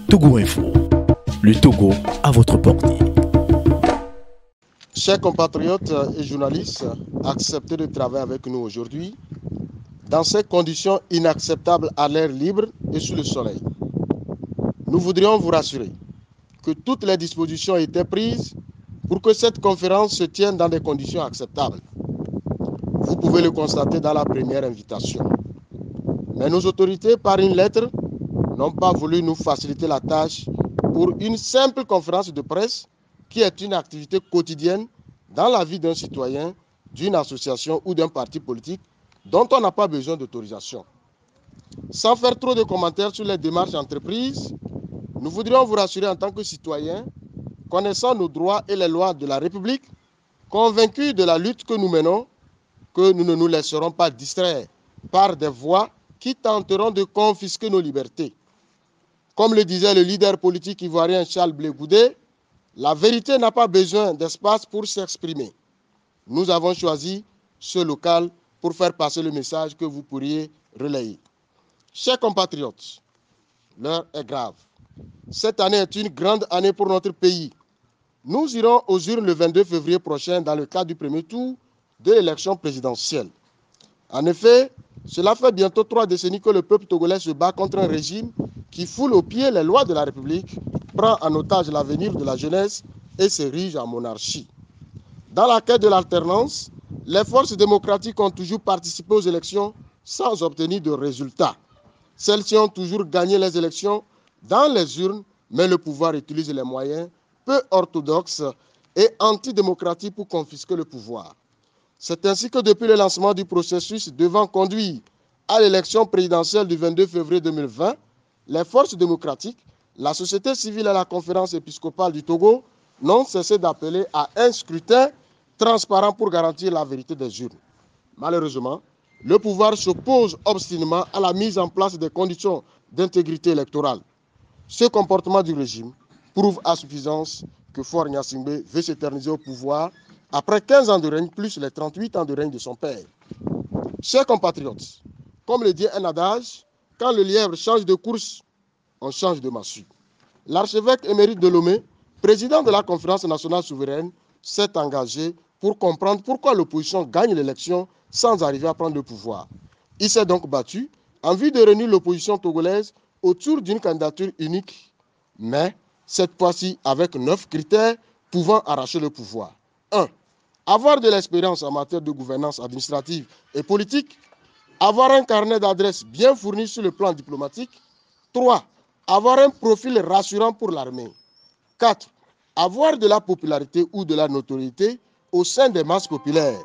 Togo Info, le Togo à votre portée. Chers compatriotes et journalistes, acceptez de travailler avec nous aujourd'hui dans ces conditions inacceptables à l'air libre et sous le soleil. Nous voudrions vous rassurer que toutes les dispositions étaient prises pour que cette conférence se tienne dans des conditions acceptables. Vous pouvez le constater dans la première invitation. Mais nos autorités, par une lettre, n'ont pas voulu nous faciliter la tâche pour une simple conférence de presse qui est une activité quotidienne dans la vie d'un citoyen, d'une association ou d'un parti politique dont on n'a pas besoin d'autorisation. Sans faire trop de commentaires sur les démarches entreprises, nous voudrions vous rassurer en tant que citoyens, connaissant nos droits et les lois de la République, convaincus de la lutte que nous menons, que nous ne nous laisserons pas distraire par des voix qui tenteront de confisquer nos libertés. Comme le disait le leader politique ivoirien Charles Blé Goudé, la vérité n'a pas besoin d'espace pour s'exprimer. Nous avons choisi ce local pour faire passer le message que vous pourriez relayer. Chers compatriotes, l'heure est grave. Cette année est une grande année pour notre pays. Nous irons aux urnes le 22 février prochain dans le cadre du premier tour de l'élection présidentielle. En effet, cela fait bientôt 3 décennies que le peuple togolais se bat contre un régime qui foule aux pieds les lois de la République, prend en otage l'avenir de la jeunesse et s'érige en monarchie. Dans la quête de l'alternance, les forces démocratiques ont toujours participé aux élections sans obtenir de résultats. Celles-ci ont toujours gagné les élections dans les urnes, mais le pouvoir utilise les moyens peu orthodoxes et antidémocratiques pour confisquer le pouvoir. C'est ainsi que depuis le lancement du processus devant conduire à l'élection présidentielle du 22 février 2020, les forces démocratiques, la société civile et la conférence épiscopale du Togo n'ont cessé d'appeler à un scrutin transparent pour garantir la vérité des urnes. Malheureusement, le pouvoir s'oppose obstinément à la mise en place des conditions d'intégrité électorale. Ce comportement du régime prouve à suffisance que Faure Gnassingbé veut s'éterniser au pouvoir après 15 ans de règne plus les 38 ans de règne de son père. Chers compatriotes, comme le dit un adage, quand le lièvre change de course, on change de massue. L'archevêque émérite de Lomé, président de la conférence nationale souveraine, s'est engagé pour comprendre pourquoi l'opposition gagne l'élection sans arriver à prendre le pouvoir. Il s'est donc battu en vue de réunir l'opposition togolaise autour d'une candidature unique, mais cette fois-ci avec 9 critères pouvant arracher le pouvoir. 1. Avoir de l'expérience en matière de gouvernance administrative et politique. Avoir un carnet d'adresses bien fourni sur le plan diplomatique. 3. Avoir un profil rassurant pour l'armée. 4. Avoir de la popularité ou de la notoriété au sein des masses populaires.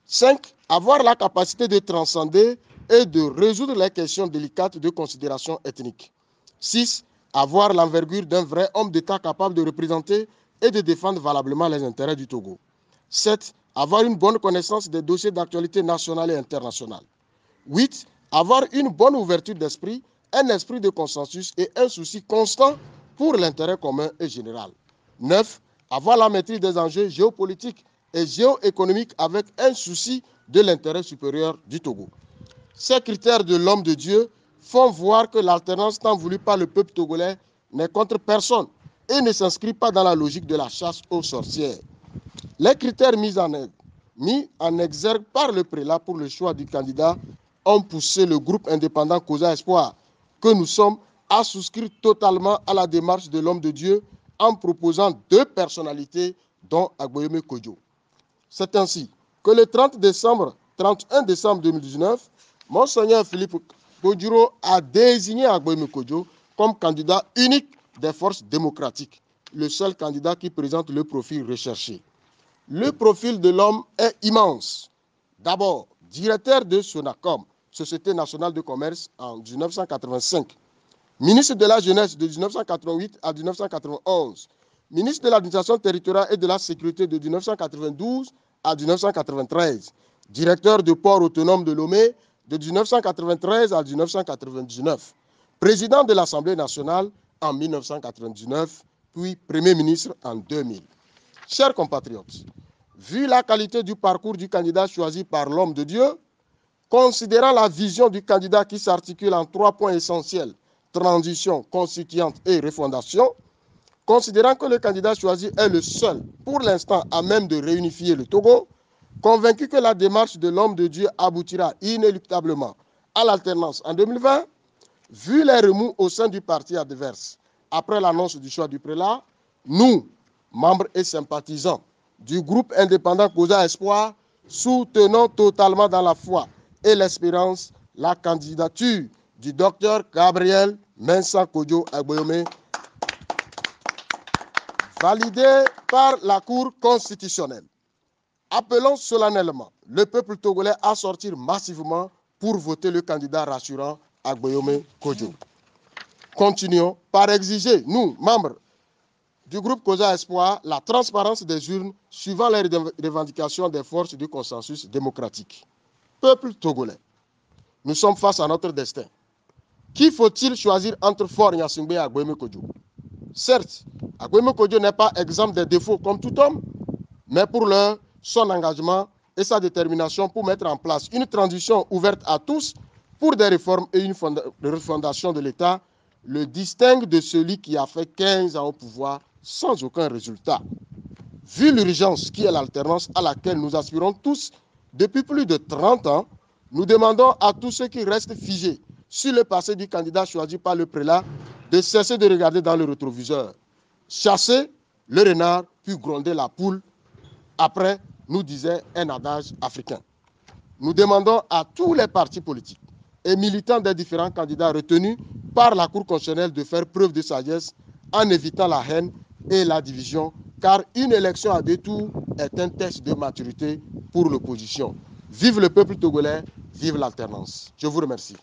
5. Avoir la capacité de transcender et de résoudre les questions délicates de considération ethnique. 6. Avoir l'envergure d'un vrai homme d'État capable de représenter et de défendre valablement les intérêts du Togo. 7. Avoir une bonne connaissance des dossiers d'actualité nationale et internationale. 8. Avoir une bonne ouverture d'esprit, un esprit de consensus et un souci constant pour l'intérêt commun et général. 9. Avoir la maîtrise des enjeux géopolitiques et géoéconomiques avec un souci de l'intérêt supérieur du Togo. Ces critères de l'homme de Dieu font voir que l'alternance tant voulue par le peuple togolais n'est contre personne et ne s'inscrit pas dans la logique de la chasse aux sorcières. Les critères mis en exergue par le prélat pour le choix du candidat ont poussé le groupe indépendant Causa Espoir, que nous sommes, à souscrire totalement à la démarche de l'homme de Dieu en proposant 2 personnalités, dont Agboyeme Kodjo. C'est ainsi que le 31 décembre 2019, Monseigneur Philippe Kodjiro a désigné Agboyeme Kodjo comme candidat unique des forces démocratiques, le seul candidat qui présente le profil recherché. Le profil de l'homme est immense. D'abord, directeur de Sonacom, Société nationale de commerce en 1985, ministre de la jeunesse de 1988 à 1991, ministre de l'administration territoriale et de la sécurité de 1992 à 1993, directeur de port autonome de Lomé de 1993 à 1999, président de l'Assemblée nationale en 1999, puis Premier ministre en 2000. Chers compatriotes, vu la qualité du parcours du candidat choisi par l'homme de Dieu, considérant la vision du candidat qui s'articule en 3 points essentiels, transition constituante et refondation, considérant que le candidat choisi est le seul, pour l'instant, à même de réunifier le Togo, convaincu que la démarche de l'homme de Dieu aboutira inéluctablement à l'alternance en 2020, vu les remous au sein du parti adverse après l'annonce du choix du prélat, nous, membres et sympathisants du groupe indépendant Causa Espoir, soutenons totalement dans la foi et l'espérance la candidature du docteur Gabriel Mensa Kodjo Agboyome, validée par la Cour constitutionnelle. Appelons solennellement le peuple togolais à sortir massivement pour voter le candidat rassurant Agboyome Kodjo. Continuons par exiger, nous, membres du groupe Causa Espoir, la transparence des urnes suivant les revendications des forces du consensus démocratique. Peuple togolais, nous sommes face à notre destin. Qui faut-il choisir entre Faure Gnassingbé et Agboyome Kodjo? Certes, Agboyome Kodjo n'est pas exempt des défauts comme tout homme, mais pour l'heure, son engagement et sa détermination pour mettre en place une transition ouverte à tous pour des réformes et une refondation de l'État le distingue de celui qui a fait 15 ans au pouvoir sans aucun résultat. Vu l'urgence qui est l'alternance à laquelle nous aspirons tous depuis plus de 30 ans, nous demandons à tous ceux qui restent figés sur le passé du candidat choisi par le prélat de cesser de regarder dans le rétroviseur. Chasser le renard puis gronder la poule, après, nous disait un adage africain. Nous demandons à tous les partis politiques et militants des différents candidats retenus par la Cour constitutionnelle de faire preuve de sagesse en évitant la haine et la division, car une élection à deux tours est un test de maturité pour l'opposition. Vive le peuple togolais, vive l'alternance. Je vous remercie.